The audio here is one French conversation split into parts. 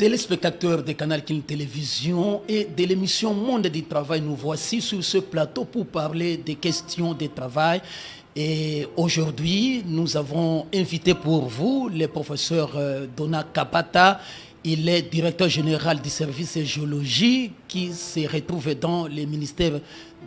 Téléspectateurs de Canal King Télévision et de l'émission Monde du Travail, nous voici sur ce plateau pour parler des questions de travail. Et aujourd'hui, nous avons invité pour vous le professeur Dona Kapata. Il est directeur général du service géologie qui se retrouve dans le ministère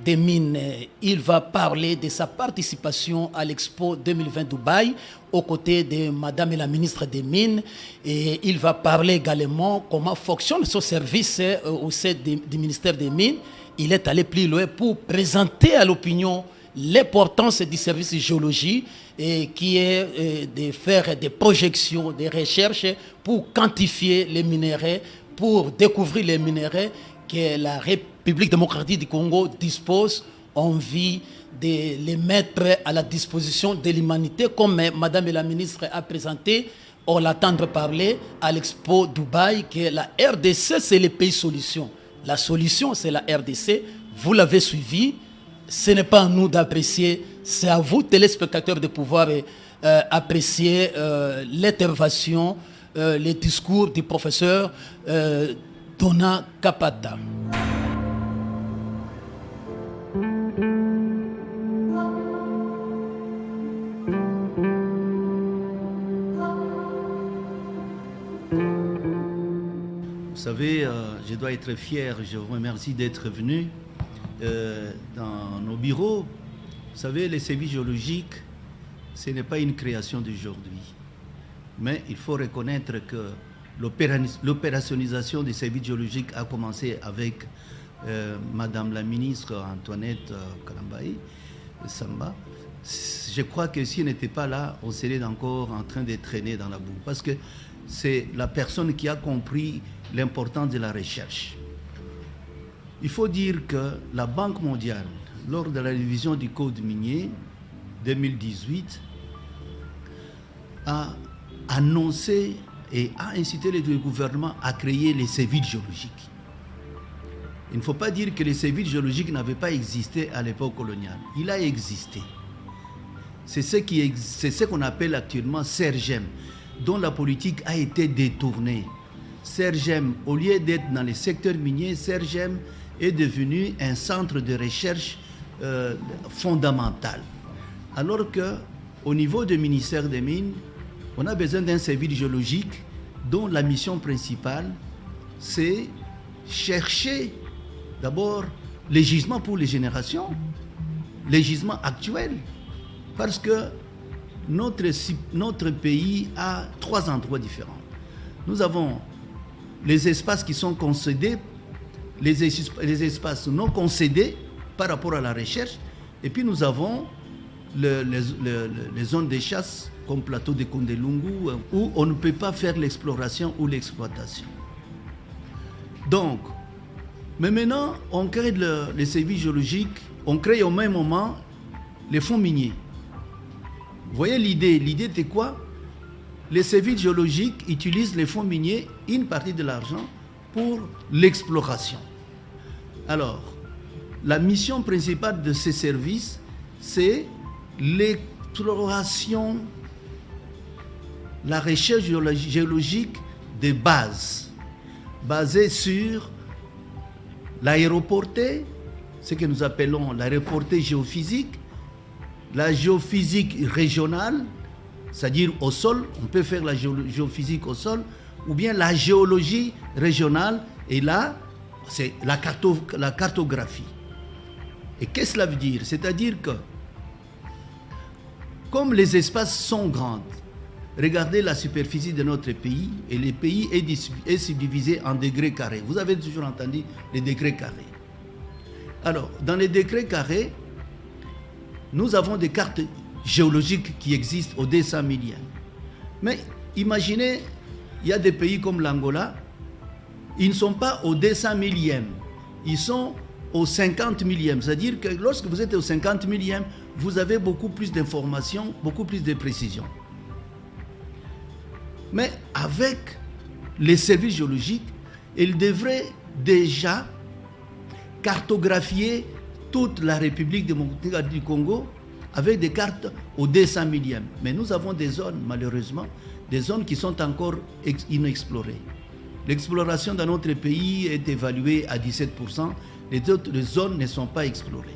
des Mines. Il va parler de sa participation à l'Expo 2020 Dubaï aux côtés de Madame la ministre des Mines. Et il va parler également comment fonctionne ce service au sein du ministère des Mines. Il est allé plus loin pour présenter à l'opinion l'importance du service géologie et qui est de faire des projections, des recherches pour quantifier les minéraux, pour découvrir les minéraux que la République démocratique du Congo dispose. Envie de les mettre à la disposition de l'humanité, comme Madame la ministre a présenté, on l'attendre parler à l'Expo Dubaï, que la RDC, c'est le pays solution. La solution, c'est la RDC. Vous l'avez suivi. Ce n'est pas à nous d'apprécier, c'est à vous, téléspectateurs, de pouvoir apprécier l'intervention, les discours du professeur Dona Kapata. Vous savez, je dois être fier, je vous remercie d'être venu. Dans nos bureaux, vous savez, les services géologiques, ce n'est pas une création d'aujourd'hui. Mais il faut reconnaître que l'opérationnalisation des services géologiques a commencé avec Madame la ministre Antoinette Kalambaye Samba. Je crois que si elle n'était pas là, on serait encore en train de traîner dans la boue. Parce que c'est la personne qui a compris l'importance de la recherche. Il faut dire que la Banque mondiale, lors de la révision du Code minier 2018, a annoncé et a incité les gouvernements à créer les services géologiques. Il ne faut pas dire que les services géologiques n'avaient pas existé à l'époque coloniale. Il a existé. C'est ce qu'on appelle actuellement SERGEM, dont la politique a été détournée. SERGEM, au lieu d'être dans les secteurs miniers, SERGEM est devenu un centre de recherche fondamental. Alors qu'au niveau du ministère des Mines, on a besoin d'un service géologique dont la mission principale, c'est chercher d'abord les gisements pour les générations, les gisements actuels, parce que notre pays a 3 endroits différents. Nous avons les espaces qui sont concédés, les espaces non concédés par rapport à la recherche, et puis nous avons les zones de chasse comme plateau de Kondelungu où on ne peut pas faire l'exploration ou l'exploitation. Donc, mais maintenant, on crée les services géologiques, on crée au même moment les fonds miniers. Vous voyez l'idée? L'idée était quoi? Les services géologiques utilisent les fonds miniers, une partie de l'argent, pour l'exploration. Alors, la mission principale de ces services, c'est l'exploration, la recherche géologique de base, basée sur l'aéroporté, ce que nous appelons l'aéroporté géophysique, la géophysique régionale, c'est-à-dire au sol, on peut faire la géophysique au sol, ou bien la géologie régionale, et là, c'est la cartographie. Et qu'est-ce que cela veut dire? C'est-à-dire que, comme les espaces sont grands, regardez la superficie de notre pays, et le pays est subdivisé en degrés carrés. Vous avez toujours entendu les degrés carrés. Alors, dans les degrés carrés, nous avons des cartes géologiques qui existent au 200 millième. Mais imaginez, il y a des pays comme l'Angola, ils ne sont pas au 200 millième, ils sont au 50 millième. C'est-à-dire que lorsque vous êtes au 50 millième, vous avez beaucoup plus d'informations, beaucoup plus de précision. Mais avec les services géologiques, ils devraient déjà cartographier toute la République démocratique du Congo avec des cartes au 200 millième. Mais nous avons des zones, malheureusement, des zones qui sont encore inexplorées. L'exploration dans notre pays est évaluée à 17%. Les autres zones ne sont pas explorées.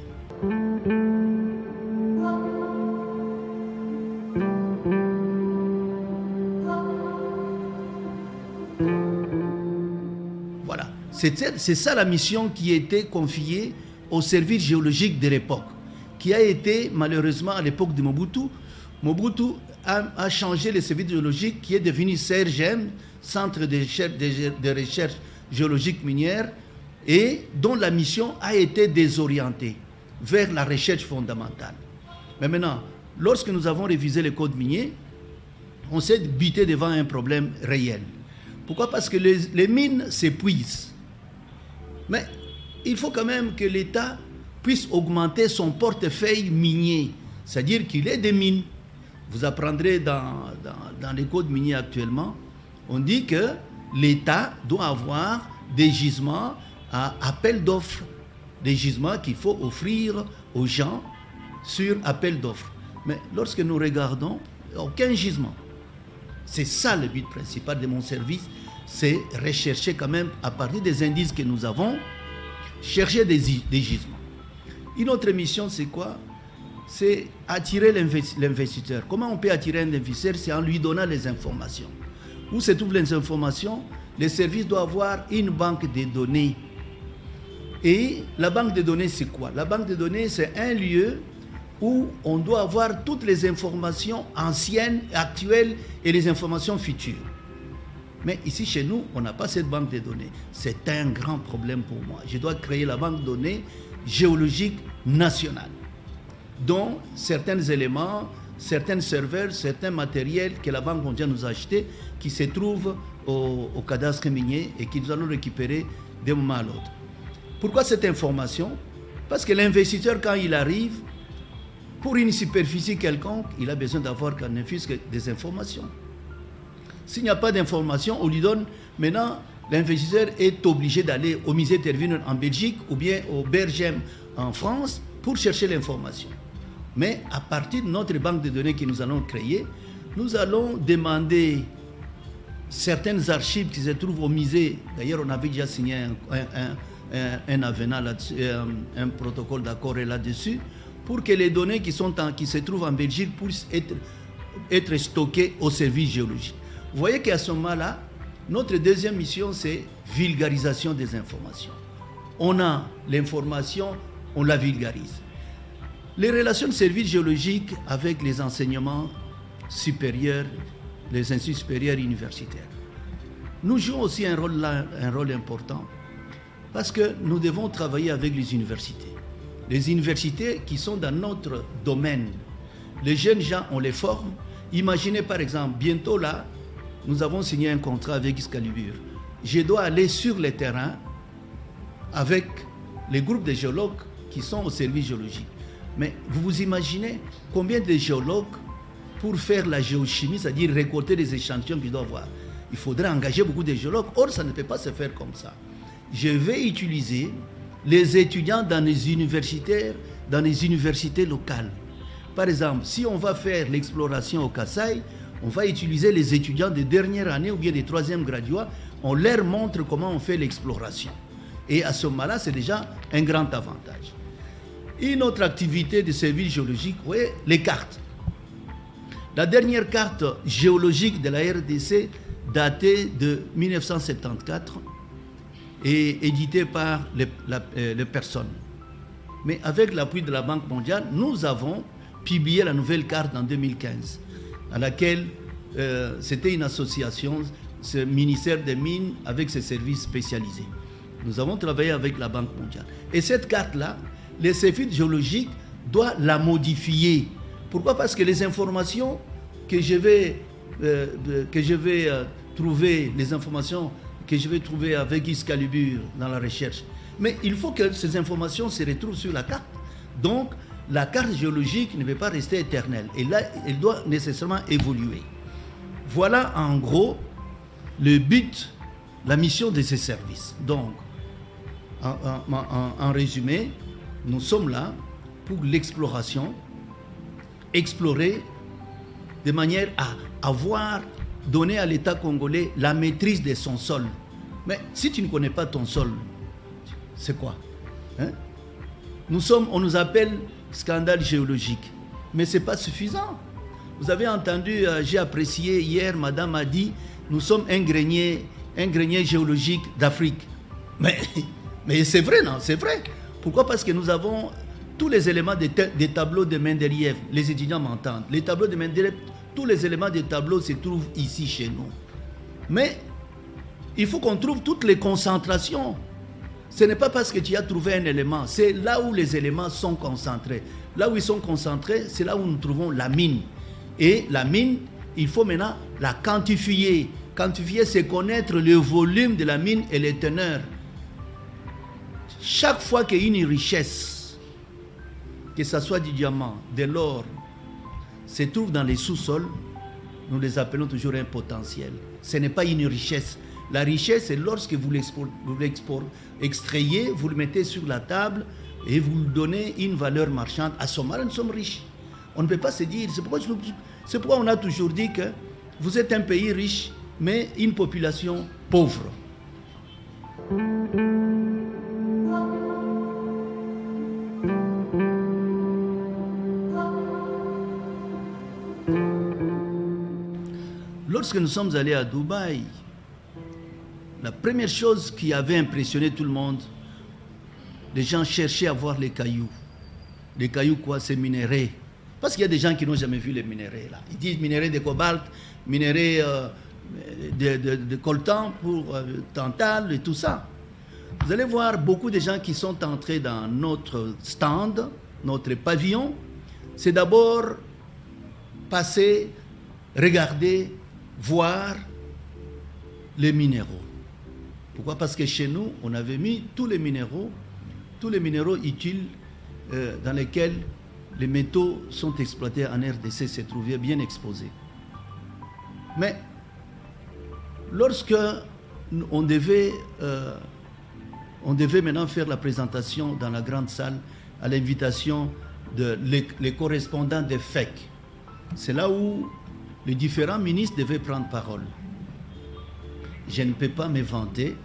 Voilà. C'est ça la mission qui a été confiée au service géologique de l'époque, qui a été malheureusement à l'époque de Mobutu. Mobutu a changé le service géologique qui est devenu CRGM, Centre de recherche géologique minière, et dont la mission a été désorientée vers la recherche fondamentale. Mais maintenant, lorsque nous avons révisé le code minier, on s'est buté devant un problème réel. Pourquoi? Parce que les mines s'épuisent. Mais il faut quand même que l'État puisse augmenter son portefeuille minier, c'est-à-dire qu'il ait des mines. Vous apprendrez dans les codes miniers actuellement, on dit que l'État doit avoir des gisements à appel d'offres, des gisements qu'il faut offrir aux gens sur appel d'offres. Mais lorsque nous regardons, aucun gisement. C'est ça le but principal de mon service, c'est rechercher quand même, à partir des indices que nous avons, chercher des gisements. Une autre mission, c'est quoi? C'est attirer l'investisseur. Comment on peut attirer un investisseur? C'est en lui donnant les informations. Où se trouvent les informations? Le service doit avoir une banque de données. Et la banque de données, c'est quoi? La banque de données, c'est un lieu où on doit avoir toutes les informations anciennes, actuelles et les informations futures. Mais ici, chez nous, on n'a pas cette banque de données. C'est un grand problème pour moi. Je dois créer la banque de données géologique nationale, dont certains éléments, certains serveurs, certains matériels que la Banque mondiale nous a achetés, qui se trouvent au cadastre minier et que nous allons récupérer d'un moment à l'autre. Pourquoi cette information? Parce que l'investisseur, quand il arrive, pour une superficie quelconque, il a besoin d'avoir qu'un infusque des informations. S'il n'y a pas d'informations, on lui donne, maintenant, l'investisseur est obligé d'aller au musée Tervuren en Belgique ou bien au Bergem en France pour chercher l'information. Mais à partir de notre banque de données que nous allons créer, nous allons demander certaines archives qui se trouvent au musée. D'ailleurs, on avait déjà signé un avenant là-dessus, un protocole d'accord là-dessus, pour que les données qui se trouvent en Belgique puissent être stockées au service géologique. Vous voyez qu'à ce moment-là, notre deuxième mission, c'est vulgarisation des informations. On a l'information, on la vulgarise. Les relations de service géologique avec les enseignements supérieurs, les instituts supérieurs universitaires. Nous jouons aussi un rôle important parce que nous devons travailler avec les universités. Les universités qui sont dans notre domaine. Les jeunes gens, on les forme. Imaginez par exemple, bientôt là, nous avons signé un contrat avec Excalibur. Je dois aller sur le terrain avec les groupes de géologues qui sont au service géologique. Mais vous vous imaginez combien de géologues pour faire la géochimie, c'est-à-dire récolter les échantillons qu'ils doivent avoir? Il faudrait engager beaucoup de géologues. Or, ça ne peut pas se faire comme ça. Je vais utiliser les étudiants dans les universités locales. Par exemple, si on va faire l'exploration au Kasaï, on va utiliser les étudiants de dernière année ou bien des troisième graduats. On leur montre comment on fait l'exploration. Et à ce moment-là, c'est déjà un grand avantage. Une autre activité de service géologique, vous voyez, les cartes. La dernière carte géologique de la RDC datée de 1974 et éditée par les personnes. Mais avec l'appui de la Banque mondiale, nous avons publié la nouvelle carte en 2015, à laquelle c'était une association, ce ministère des Mines avec ses services spécialisés. Nous avons travaillé avec la Banque mondiale. Et cette carte-là, les services géologiques doivent la modifier. Pourquoi? Parce que les informations que je vais trouver, les informations que je vais trouver avec Excalibur dans la recherche, mais il faut que ces informations se retrouvent sur la carte. Donc, la carte géologique ne peut pas rester éternelle. Et là, elle doit nécessairement évoluer. Voilà en gros le but, la mission de ces services. Donc, en résumé, nous sommes là pour l'exploration, explorer de manière à avoir donné à l'État congolais la maîtrise de son sol, Mais si tu ne connais pas ton sol, c'est quoi, hein? On nous appelle scandale géologique, mais ce n'est pas suffisant. Vous avez entendu, j'ai apprécié hier, madame a dit, nous sommes un grenier géologique d'Afrique. Mais c'est vrai, non? C'est vrai. Pourquoi? Parce que nous avons tous les éléments des tableaux de Mendeleïev. Les étudiants m'entendent. Les tableaux de Mendeleïev, tous les éléments des tableaux se trouvent ici chez nous. Mais il faut qu'on trouve toutes les concentrations. Ce n'est pas parce que tu as trouvé un élément, c'est là où les éléments sont concentrés. Là où ils sont concentrés, c'est là où nous trouvons la mine. Et la mine, il faut maintenant la quantifier. Quantifier, c'est connaître le volume de la mine et les teneurs. Chaque fois qu'il y a une richesse, que ce soit du diamant, de l'or, se trouve dans les sous-sols, nous les appelons toujours un potentiel. Ce n'est pas une richesse. La richesse, c'est lorsque vous l'extrayez, vous le mettez sur la table et vous lui donnez une valeur marchande. À ce moment-là, nous sommes riches. On ne peut pas se dire, c'est pourquoi on a toujours dit que vous êtes un pays riche, mais une population pauvre. Lorsque nous sommes allés à Dubaï, la première chose qui avait impressionné tout le monde, les gens cherchaient à voir les cailloux. Les cailloux quoi? C'est minéraux. Parce qu'il y a des gens qui n'ont jamais vu les minéraux là. Ils disent minéraux de cobalt, minéraux de coltan pour tantal et tout ça. Vous allez voir beaucoup de gens qui sont entrés dans notre stand, notre pavillon. C'est d'abord passer, regarder, voir les minéraux. Pourquoi? Parce que chez nous, on avait mis tous les minéraux utiles dans lesquels les métaux sont exploités en RDC se trouvaient bien exposés. Mais lorsque on devait maintenant faire la présentation dans la grande salle à l'invitation les correspondants des FEC, c'est là où les différents ministres devaient prendre parole. Je ne peux pas me vanter.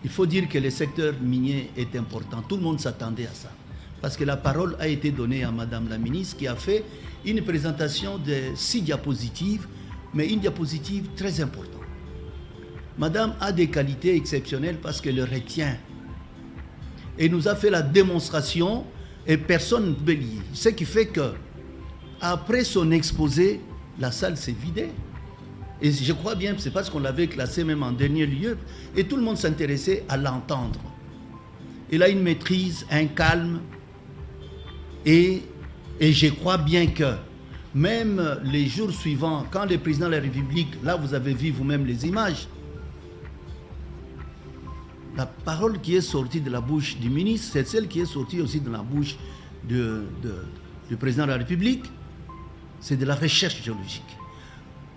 Il faut dire que le secteur minier est important. Tout le monde s'attendait à ça. Parce que la parole a été donnée à Madame la ministre qui a fait une présentation de 6 diapositives, mais une diapositive très importante. Madame a des qualités exceptionnelles parce qu'elle le retient. Et nous a fait la démonstration et personne ne peut lier. Ce qui fait que, après son exposé, la salle s'est vidée. Et je crois bien que c'est parce qu'on l'avait classé même en dernier lieu. Et tout le monde s'intéressait à l'entendre. Il a une maîtrise, un calme. Et je crois bien que même les jours suivants, quand le président de la République, là vous avez vu vous-même les images, la parole qui est sortie de la bouche du ministre, c'est celle qui est sortie aussi de la bouche du président de la République, c'est de la recherche géologique.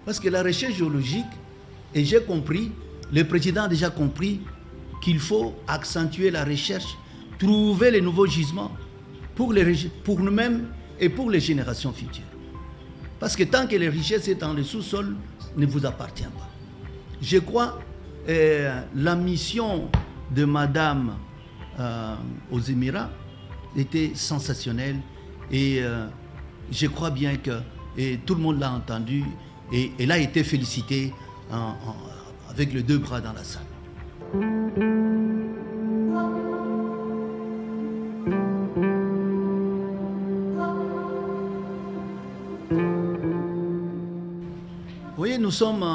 Parce que la recherche géologique, et j'ai compris, le président a déjà compris qu'il faut accentuer la recherche, trouver les nouveaux gisements pour nous-mêmes et pour les générations futures. Parce que tant que les richesses sont dans le sous-sol, ne vous appartient pas. Je crois la mission de Madame aux Émirats était sensationnelle et je crois bien que tout le monde l'a entendu et elle a été félicitée avec les 2 bras dans la salle. Vous voyez, nous sommes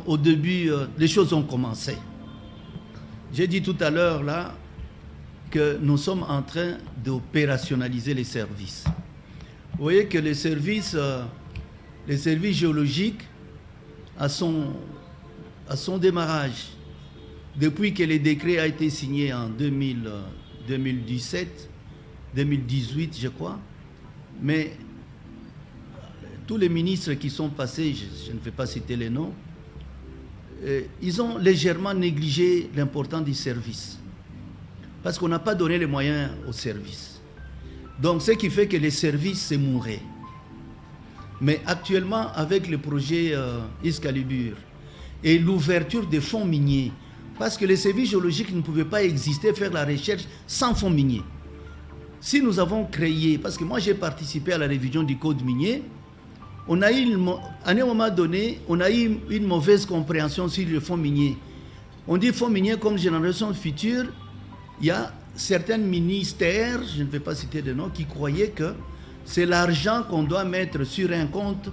au début, les choses ont commencé. J'ai dit tout à l'heure là que nous sommes en train d'opérationnaliser les services. Vous voyez que les services géologiques, à son démarrage, depuis que le décret a été signé en 2017, 2018 je crois, mais tous les ministres qui sont passés, je ne vais pas citer les noms, ils ont légèrement négligé l'importance du service. Parce qu'on n'a pas donné les moyens au service. Donc ce qui fait que les services se mouraient. Mais actuellement, avec le projet Excalibur et l'ouverture des fonds miniers. Parce que les services géologiques ne pouvaient pas exister, faire la recherche sans fonds miniers. Si nous avons créé, parce que moi j'ai participé à la révision du code minier, on a eu, à un moment donné, on a eu une mauvaise compréhension sur le fonds minier. On dit fonds minier comme génération future, il y a certains ministères, je ne vais pas citer de nom, qui croyaient que c'est l'argent qu'on doit mettre sur un compte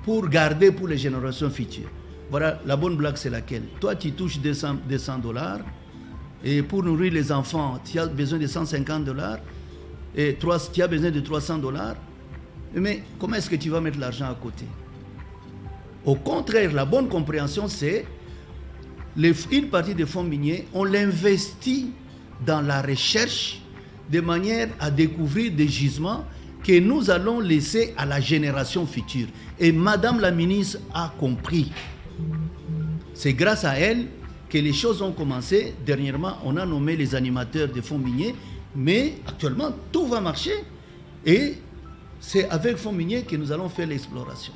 pour garder pour les générations futures. Voilà, la bonne blague, c'est laquelle? Toi, tu touches 200 $, et pour nourrir les enfants, tu as besoin de 150 $, et tu as besoin de 300 $. Mais comment est-ce que tu vas mettre l'argent à côté? Au contraire, la bonne compréhension, c'est une partie des fonds miniers, on l'investit dans la recherche de manière à découvrir des gisements que nous allons laisser à la génération future. Et Madame la ministre a compris. C'est grâce à elle que les choses ont commencé. Dernièrement, on a nommé les animateurs des fonds miniers, mais actuellement, tout va marcher. Et c'est avec fonds miniers que nous allons faire l'exploration.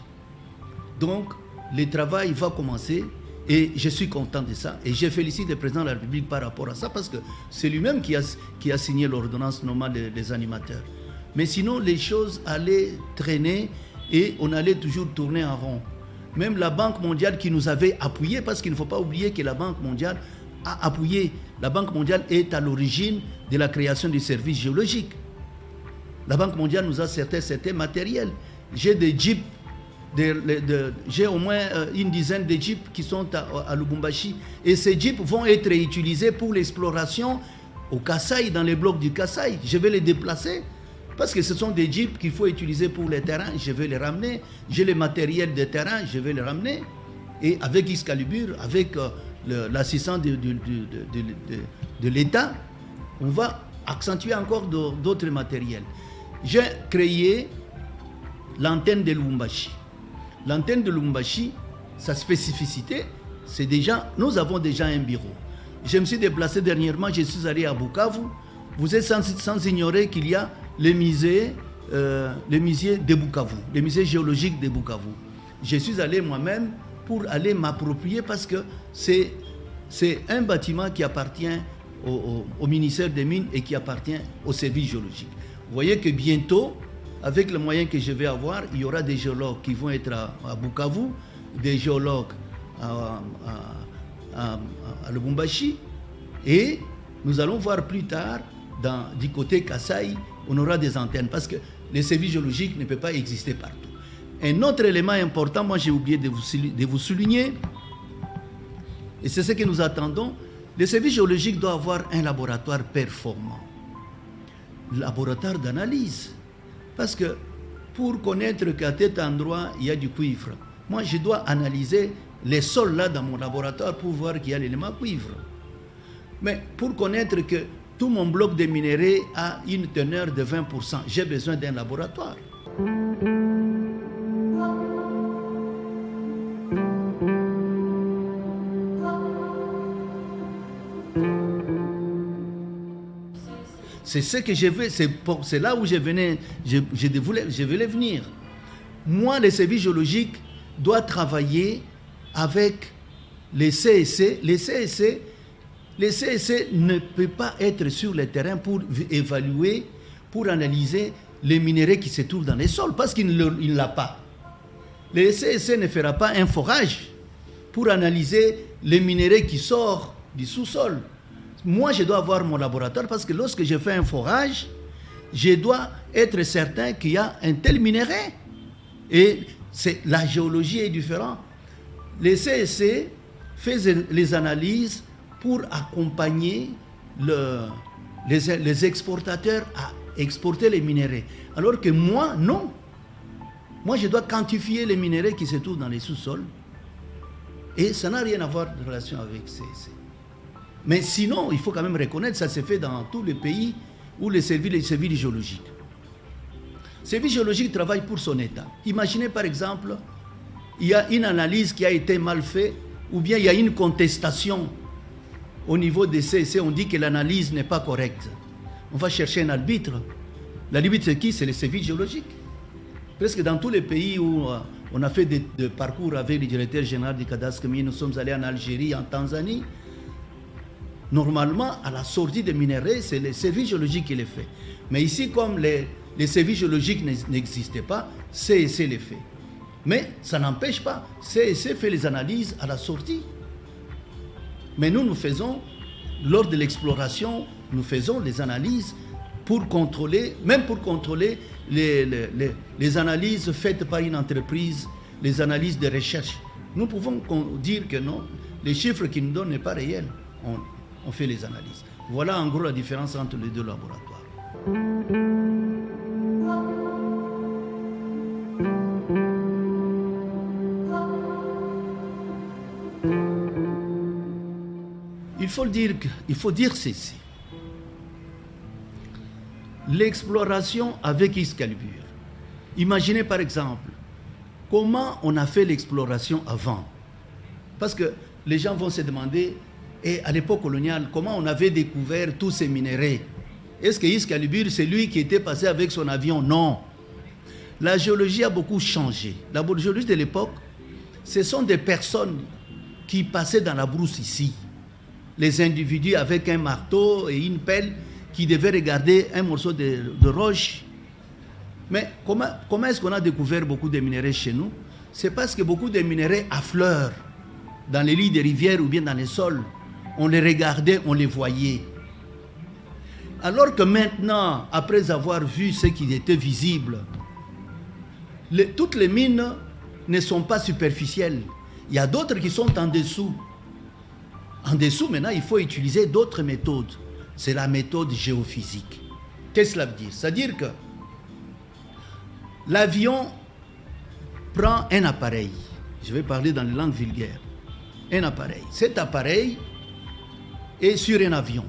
Donc, le travail va commencer et je suis content de ça. Et je félicite le président de la République par rapport à ça parce que c'est lui-même qui a signé l'ordonnance normale des animateurs. Mais sinon, les choses allaient traîner et on allait toujours tourner en rond. Même la Banque mondiale qui nous avait appuyés, parce qu'il ne faut pas oublier que la Banque mondiale a appuyé. La Banque mondiale est à l'origine de la création du service géologique. La Banque mondiale nous a certains matériels. J'ai des jeeps, j'ai au moins une dizaine de jeeps qui sont à Lubumbashi. Et ces jeeps vont être utilisés pour l'exploration au Kasaï, dans les blocs du Kasaï. Je vais les déplacer. Parce que ce sont des jeeps qu'il faut utiliser pour les terrains, je vais les ramener. J'ai le matériel de terrain, je vais les ramener. Et avec Excalibur, avec l'assistance de l'État, on va accentuer encore d'autres matériels. J'ai créé l'antenne de Lubumbashi. L'antenne de Lubumbashi, sa spécificité, c'est déjà, nous avons déjà un bureau. Je me suis déplacé dernièrement, je suis allé à Bukavu. Vous êtes sans ignorer qu'il y a le musée de Bukavu, le musée géologique de Bukavu. Je suis allé moi-même pour aller m'approprier parce que c'est un bâtiment qui appartient au ministère des Mines et qui appartient au service géologique. Vous voyez que bientôt, avec les moyens que je vais avoir, il y aura des géologues qui vont être à Bukavu, des géologues à Lubumbashi, et nous allons voir plus tard, du côté Kasaï, on aura des antennes, parce que les services géologiques ne peuvent pas exister partout. Un autre élément important, moi j'ai oublié de vous souligner, et c'est ce que nous attendons, les services géologiques doivent avoir un laboratoire performant. Laboratoire d'analyse. Parce que pour connaître qu'à tel endroit, il y a du cuivre, moi je dois analyser les sols là dans mon laboratoire pour voir qu'il y a l'élément cuivre. Mais pour connaître que tout mon bloc de minerais a une teneur de 20%, j'ai besoin d'un laboratoire. C'est ce que je veux, c'est là où je voulais venir. Moi, le service géologique doit travailler avec les CSC. Les CSC ne peuvent pas être sur le terrain pour évaluer, pour analyser les minéraux qui se trouvent dans les sols, parce qu'il ne l'a pas. Le CSC ne fera pas un forage pour analyser les minéraux qui sortent du sous-sol. Moi, je dois avoir mon laboratoire parce que lorsque je fais un forage, je dois être certain qu'il y a un tel minerai. Et la géologie est différente. Les CSC font les analyses pour accompagner les exportateurs à exporter les minéraux. Alors que moi, non. Moi, je dois quantifier les minéraux qui se trouvent dans les sous-sols. Et ça n'a rien à voir de relation avec CSC. Mais sinon, il faut quand même reconnaître, ça se fait dans tous les pays où les services géologiques. Le service géologique travaille pour son État. Imaginez par exemple, il y a une analyse qui a été mal faite, ou bien il y a une contestation au niveau des CSC, on dit que l'analyse n'est pas correcte. On va chercher un arbitre. L'arbitre c'est qui? C'est le service géologique. Presque dans tous les pays où On a fait des parcours avec le directeur général du cadastre minier. Nous sommes allés en Algérie, en Tanzanie. Normalement, à la sortie des minerais, c'est le service géologique qui les fait. Mais ici, comme les services géologiques n'existaient pas, CEC les fait. Mais ça n'empêche pas, CEC fait les analyses à la sortie. Mais nous faisons, lors de l'exploration, nous faisons les analyses pour contrôler, même pour contrôler les analyses faites par une entreprise, les analyses de recherche. Nous pouvons dire que non, les chiffres qu'ils nous donnent n'est pas réel. On fait les analyses. Voilà en gros la différence entre les deux laboratoires. Il faut dire ceci. L'exploration avec Excalibur. Imaginez par exemple comment on a fait l'exploration avant. Parce que les gens vont se demander, et à l'époque coloniale, comment on avait découvert tous ces minéraux? Est-ce que Excalibur, c'est lui qui était passé avec son avion? Non. La géologie a beaucoup changé. La géologie de l'époque, ce sont des personnes qui passaient dans la brousse ici. Les individus avec un marteau et une pelle qui devaient regarder un morceau de roche. Mais comment est-ce qu'on a découvert beaucoup de minéraux chez nous? C'est parce que beaucoup de minéraux affleurent dans les lits des rivières ou bien dans les sols. On les regardait, on les voyait. Alors que maintenant, après avoir vu ce qui était visible, toutes les mines ne sont pas superficielles. Il y a d'autres qui sont en dessous. En dessous, maintenant, il faut utiliser d'autres méthodes. C'est la méthode géophysique. Qu'est-ce que cela veut dire? C'est-à-dire que l'avion prend un appareil. Je vais parler dans les langues vulgaires. Un appareil. Cet appareil est sur un avion.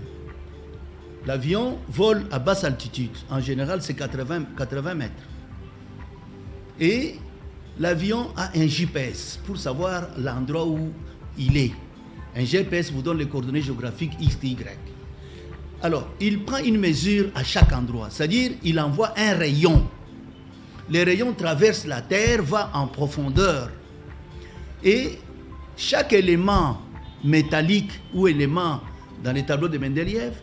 L'avion vole à basse altitude. En général, c'est 80 mètres. Et l'avion a un GPS pour savoir l'endroit où il est. Un GPS vous donne les coordonnées géographiques X, Y. Alors, il prend une mesure à chaque endroit. C'est-à-dire, il envoie un rayon. Le rayon traverse la Terre, va en profondeur. Et chaque élément métallique ou élément dans les tableaux de Mendeleïev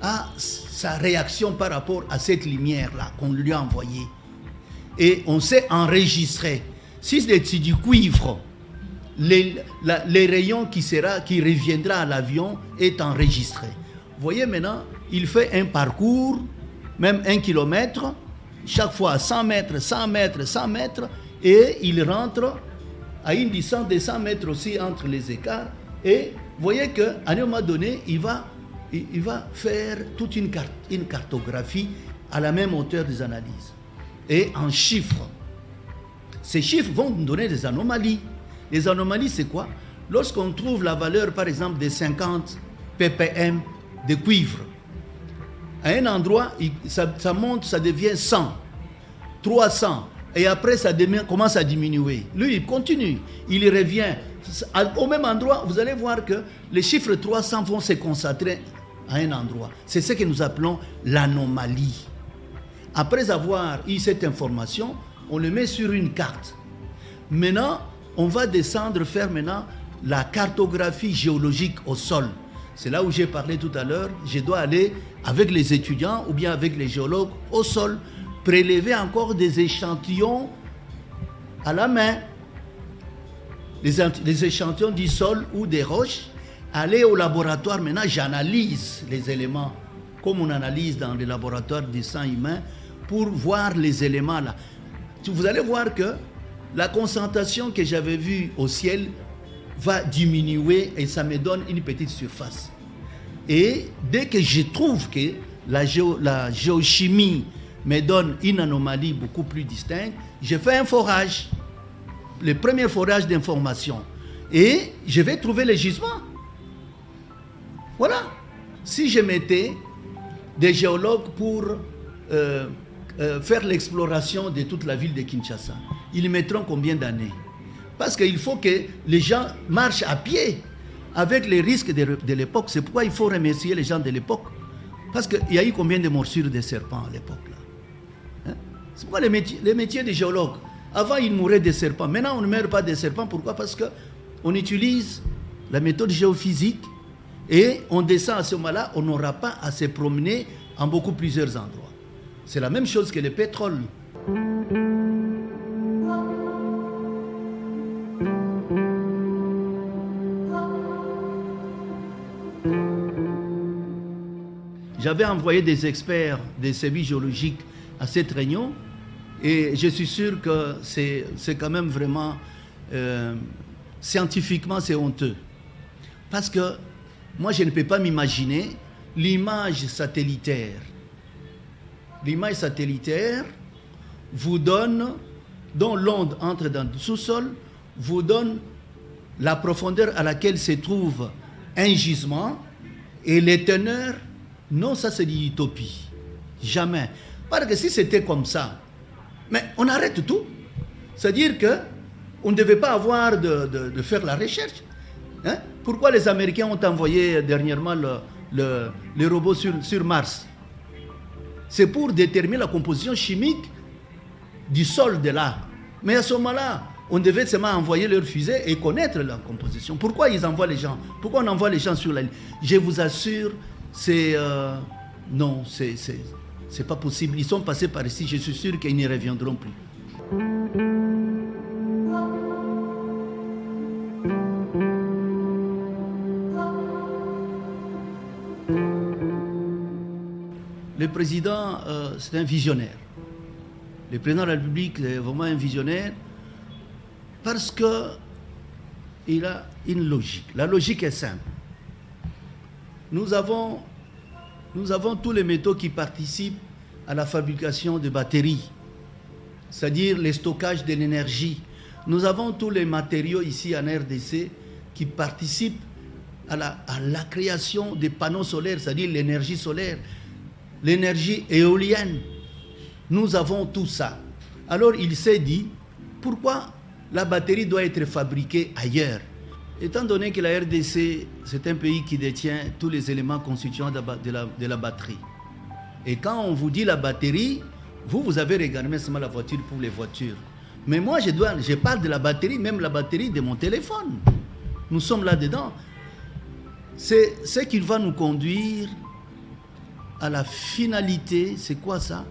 a sa réaction par rapport à cette lumière-là qu'on lui a envoyée. Et on sait enregistrer. Si c'est du cuivre, les rayons qui reviendra à l'avion est enregistré. Vous voyez maintenant, il fait un parcours, même 1 kilomètre, chaque fois 100 mètres, 100 mètres, 100 mètres, et il rentre à une distance de 100 mètres aussi entre les écarts. Et vous voyez qu'à un moment donné, il va faire toute une cartographie à la même hauteur des analyses. Et en chiffres. Ces chiffres vont nous donner des anomalies. Les anomalies, c'est quoi? Lorsqu'on trouve la valeur, par exemple, de 50 ppm de cuivre, à un endroit, ça monte, ça devient 100, 300, et après, ça commence à diminuer. Lui, il continue, il revient. Au même endroit, vous allez voir que les chiffres 300 vont se concentrer à un endroit. C'est ce que nous appelons l'anomalie. Après avoir eu cette information, on le met sur une carte. Maintenant, on va descendre faire maintenant la cartographie géologique au sol. C'est là où j'ai parlé tout à l'heure. Je dois aller avec les étudiants ou bien avec les géologues au sol, prélever encore des échantillons à la main. Les échantillons du sol ou des roches. Aller au laboratoire, maintenant j'analyse les éléments comme on analyse dans les laboratoires du sang humain pour voir les éléments là. Vous allez voir que la concentration que j'avais vue au ciel va diminuer et ça me donne une petite surface. Et dès que je trouve que la géochimie me donne une anomalie beaucoup plus distincte, je fais un forage, le premier forage d'information, et je vais trouver les gisements. Voilà. Si je mettais des géologues pour faire l'exploration de toute la ville de Kinshasa, ils mettront combien d'années? Parce qu'il faut que les gens marchent à pied avec les risques de l'époque. C'est pourquoi il faut remercier les gens de l'époque. Parce qu'il y a eu combien de morsures de serpents à l'époque là, hein? C'est pourquoi les métiers de géologue, Avant, il mourait des serpents. Maintenant, on ne meurt pas des serpents. Pourquoi? Parce qu'on utilise la méthode géophysique et on descend à ce moment-là, on n'aura pas à se promener en beaucoup plusieurs endroits. C'est la même chose que le pétrole. J'avais envoyé des experts des services géologiques à cette réunion et je suis sûr que c'est quand même vraiment, scientifiquement, c'est honteux. Parce que moi, je ne peux pas m'imaginer l'image satellitaire. L'image satellitaire vous donne, dont l'onde entre dans le sous-sol, vous donne la profondeur à laquelle se trouve un gisement et les teneurs. Non, ça c'est l'utopie. Jamais. Parce que si c'était comme ça, mais on arrête tout. C'est-à-dire qu'on ne devait pas avoir de faire la recherche. Hein? Pourquoi les Américains ont envoyé dernièrement les robots sur Mars? C'est pour déterminer la composition chimique du sol de là. Mais à ce moment-là, on devait seulement envoyer leurs fusées et connaître la composition. Pourquoi ils envoient les gens? Pourquoi on envoie les gens sur la Lune? Je vous assure, non, c'est pas possible. Ils sont passés par ici, je suis sûr qu'ils n'y reviendront plus. Le président, c'est un visionnaire. Le président de la République est vraiment un visionnaire parce qu'il a une logique. La logique est simple. Nous avons tous les métaux qui participent à la fabrication de batteries, c'est-à-dire le stockage de l'énergie. Nous avons tous les matériaux ici en RDC qui participent à la création des panneaux solaires, c'est-à-dire l'énergie solaire, l'énergie éolienne. Nous avons tout ça. Alors il s'est dit, pourquoi la batterie doit être fabriquée ailleurs? Étant donné que la RDC, c'est un pays qui détient tous les éléments constituants de la batterie. Et quand on vous dit la batterie, vous avez regardé seulement la voiture pour les voitures. Mais moi, je parle de la batterie, même la batterie de mon téléphone. Nous sommes là-dedans. C'est ce qui va nous conduire à la finalité. C'est quoi ça?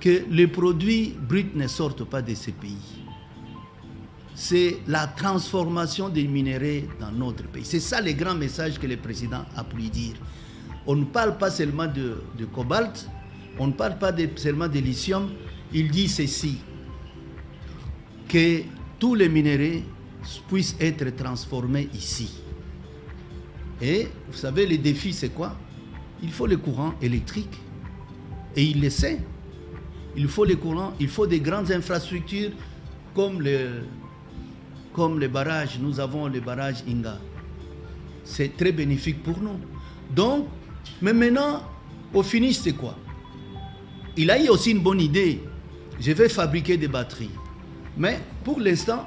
Que les produits bruts ne sortent pas de ces pays. C'est la transformation des minéraux dans notre pays. C'est ça le grand message que le président a pu dire. On ne parle pas seulement de cobalt, on ne parle pas seulement de lithium. Il dit ceci, que tous les minéraux puissent être transformés ici. Et vous savez, le défi c'est quoi? Il faut le courant électrique. Et il le sait. Il faut le courant, il faut des grandes infrastructures comme les barrages. Nous avons le barrage Inga. C'est très bénéfique pour nous. Donc, mais maintenant, au finish, c'est quoi? Il a eu aussi une bonne idée. Je vais fabriquer des batteries. Mais pour l'instant,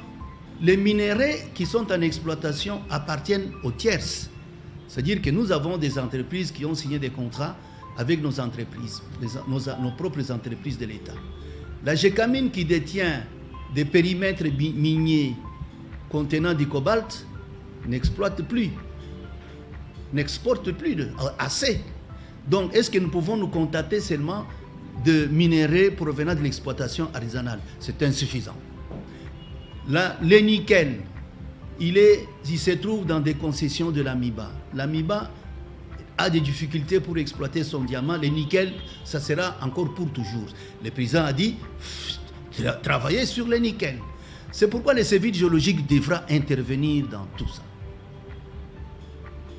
les minéraux qui sont en exploitation appartiennent aux tierces. C'est-à-dire que nous avons des entreprises qui ont signé des contrats avec nos entreprises, nos propres entreprises de l'État. La Gécamine qui détient des périmètres miniers contenant du cobalt n'exploite plus, n'exporte plus assez. Donc, est-ce que nous pouvons nous contenter seulement de minéraux provenant de l'exploitation artisanale? C'est insuffisant. Le nickel, il se trouve dans des concessions de l'AMIBA. L'AMIBA a des difficultés pour exploiter son diamant. Le nickel, ça sera encore pour toujours. Le président a dit, travaillez sur le nickel. C'est pourquoi le service géologique devra intervenir dans tout ça.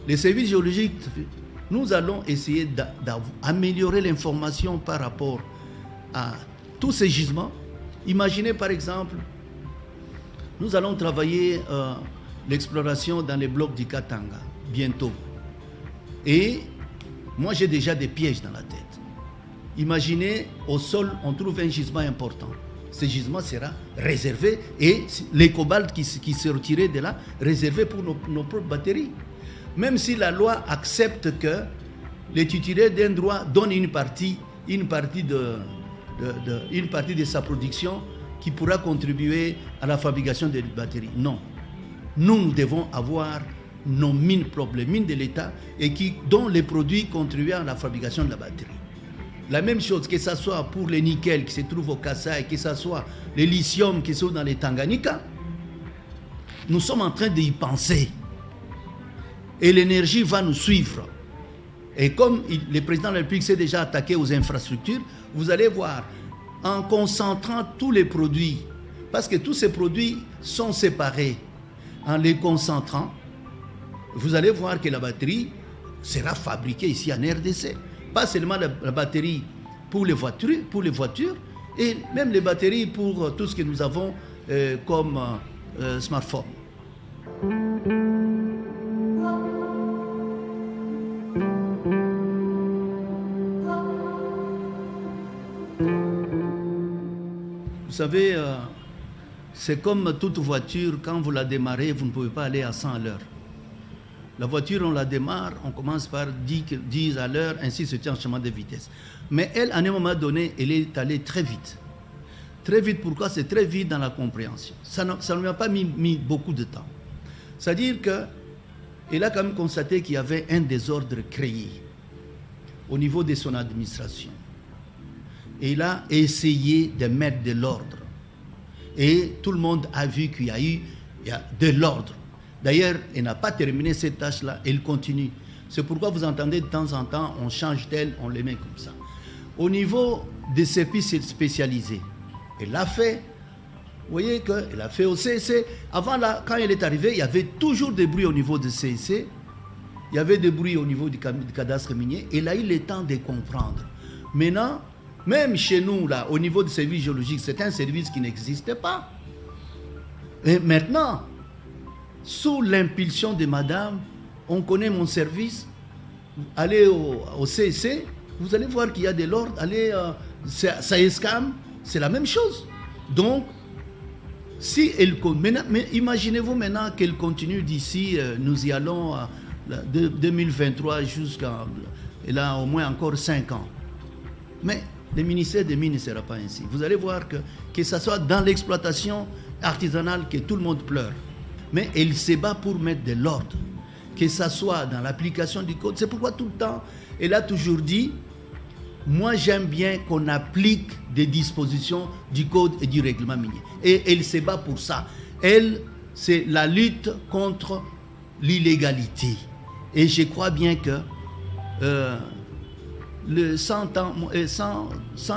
Les services géologiques, nous allons essayer d'améliorer l'information par rapport à tous ces gisements. Imaginez par exemple, nous allons travailler l'exploration dans les blocs du Katanga, bientôt. Et moi j'ai déjà des pièges dans la tête. Imaginez, au sol, on trouve un gisement important. Ce gisement sera réservé et les cobaltes qui se retiraient de là, réservés pour nos propres batteries. Même si la loi accepte que les titulaires d'un droit donnent une partie de sa production qui pourra contribuer à la fabrication des batteries. Non. Nous devons avoir nos mines propres, les mines de l'État, et dont les produits contribuent à la fabrication de la batterie. La même chose, que ce soit pour le nickel qui se trouve au Kasaï, que ce soit le lithium qui se trouve dans les Tanganyika, nous sommes en train d'y penser. Et l'énergie va nous suivre. Et comme le président de la République s'est déjà attaqué aux infrastructures, vous allez voir, en concentrant tous les produits, parce que tous ces produits sont séparés, en les concentrant, vous allez voir que la batterie sera fabriquée ici en RDC. Pas seulement la batterie pour les voitures, et même les batteries pour tout ce que nous avons comme smartphone. Vous savez, c'est comme toute voiture, quand vous la démarrez, vous ne pouvez pas aller à 100 à l'heure. La voiture, on la démarre, on commence par 10 à l'heure, ainsi se tient en chemin de vitesse. Mais elle, à un moment donné, elle est allée très vite. Très vite, pourquoi? C'est très vite dans la compréhension. Ça ne lui a pas mis beaucoup de temps. C'est-à-dire qu'elle a quand même constaté qu'il y avait un désordre créé au niveau de son administration. Et il a essayé de mettre de l'ordre. Et tout le monde a vu qu'il y a de l'ordre. D'ailleurs, elle n'a pas terminé cette tâche-là, elle continue. C'est pourquoi vous entendez de temps en temps, on change d'elle, on les met comme ça. Au niveau des services spécialisés, elle l'a fait. Vous voyez qu'elle a fait au CEC. Avant, là, quand elle est arrivée, il y avait toujours des bruits au niveau du CEC. Il y avait des bruits au niveau du cadastre minier. Elle a eu le temps de comprendre. Maintenant, même chez nous, là, au niveau du service géologique, c'est un service qui n'existait pas. Et maintenant, sous l'impulsion de madame, on connaît mon service, allez au CEC, vous allez voir qu'il y a de l'ordre, allez à SAESCAM, c'est la même chose. Donc, si elle, mais imaginez-vous maintenant qu'elle continue d'ici, nous y allons de 2023 jusqu'à, elle a au moins encore 5 ans. Mais le ministère des Mines ne sera pas ainsi. Vous allez voir que ce soit dans l'exploitation artisanale que tout le monde pleure. Mais elle se bat pour mettre de l'ordre, que ce soit dans l'application du code. C'est pourquoi tout le temps, elle a toujours dit, moi j'aime bien qu'on applique des dispositions du code et du règlement minier. Et elle se bat pour ça. Elle, c'est la lutte contre l'illégalité. Et je crois bien que le 100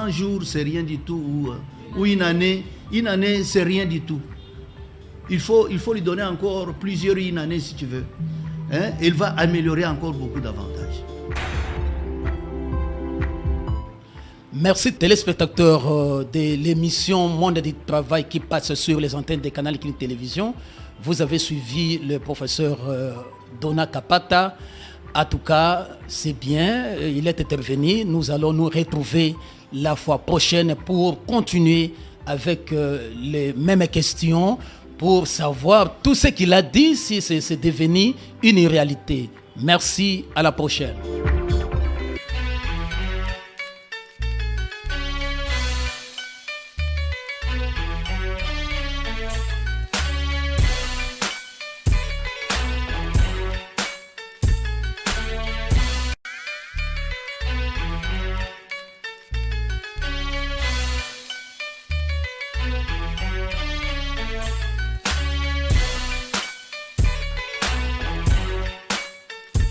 jours, c'est rien du tout, ou une année, c'est rien du tout. Il faut lui donner encore plusieurs années si tu veux. Hein? Il va améliorer encore beaucoup d'avantages. Merci téléspectateurs de l'émission Monde du Travail qui passe sur les antennes des canaux King Télévision. Vous avez suivi le professeur Dona Kapata. En tout cas, c'est bien, il est intervenu. Nous allons nous retrouver la fois prochaine pour continuer avec les mêmes questions, pour savoir tout ce qu'il a dit, si c'est devenu une réalité. Merci, à la prochaine.